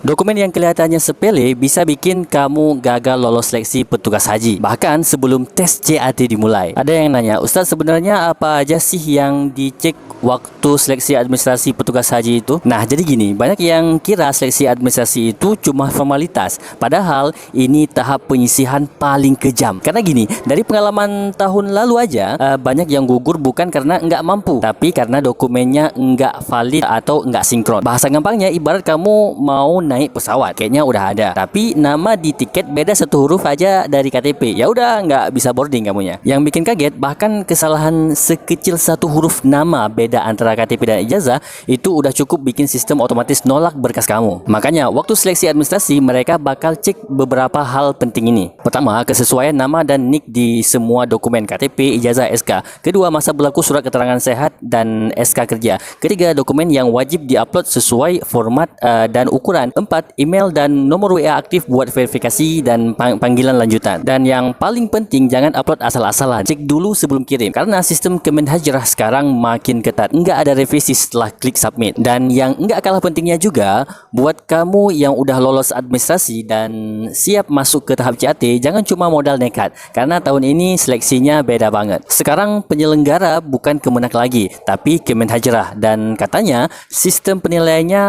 Dokumen yang kelihatannya sepele bisa bikin kamu gagal lolos seleksi petugas haji, bahkan sebelum tes CAT dimulai. Ada yang nanya, Ustaz, sebenarnya apa aja sih yang dicek waktu seleksi administrasi petugas haji itu? Nah, jadi gini, banyak yang kira seleksi administrasi itu cuma formalitas, padahal ini tahap penyisihan paling kejam. Karena gini, dari pengalaman tahun lalu aja, banyak yang gugur bukan karena nggak mampu, tapi karena dokumennya nggak valid atau nggak sinkron. Bahasa gampangnya, ibarat kamu mau naik pesawat, kayaknya udah ada, tapi nama di tiket beda satu huruf aja dari KTP. Ya udah, nggak bisa boarding kamunya. Yang bikin kaget, bahkan kesalahan sekecil satu huruf nama beda antara KTP dan ijazah itu udah cukup bikin sistem otomatis nolak berkas kamu. Makanya waktu seleksi administrasi mereka bakal cek beberapa hal penting ini. Pertama, kesesuaian nama dan nik di semua dokumen KTP, ijazah, SK. Kedua, masa berlaku surat keterangan sehat dan SK kerja. Ketiga, dokumen yang wajib diupload sesuai format dan ukuran. 4. Email dan nomor WA aktif buat verifikasi dan panggilan lanjutan. Dan yang paling penting, jangan upload asal-asalan. Cek dulu sebelum kirim. Karena sistem Kemenhajrah sekarang makin ketat. Nggak ada revisi setelah klik submit. Dan yang nggak kalah pentingnya juga, buat kamu yang udah lolos administrasi dan siap masuk ke tahap CAT, jangan cuma modal nekat. Karena tahun ini seleksinya beda banget. Sekarang penyelenggara bukan Kemenak lagi, tapi Kemenhajrah. Dan katanya sistem penilaiannya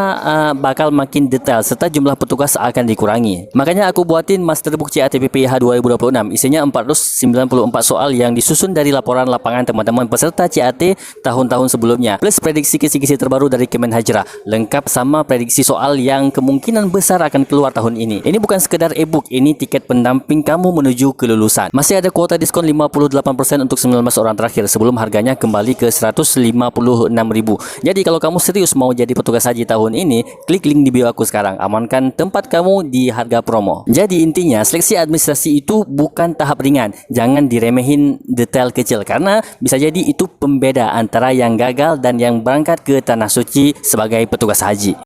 bakal makin detail serta jumlah petugas akan dikurangi. Makanya aku buatin Masterbook CAT PPIH 2026. Isinya 494 soal yang disusun dari laporan lapangan teman-teman peserta CAT tahun-tahun sebelumnya, plus prediksi kisi-kisi terbaru dari Kemenhajrah, lengkap sama prediksi soal yang kemungkinan besar akan keluar tahun ini. Ini bukan sekedar e-book, ini tiket pendamping kamu menuju kelulusan. Masih ada kuota diskon 58% untuk 19 orang terakhir sebelum harganya kembali ke 156.000. Jadi kalau kamu serius mau jadi petugas haji tahun ini, klik link di bio aku sekarang. Amankan tempat kamu di harga promo. Jadi intinya, seleksi administrasi itu bukan tahap ringan. Jangan diremehin detail kecil, karena bisa jadi itu pembeda antara yang gagal dan yang berangkat ke Tanah Suci sebagai petugas haji.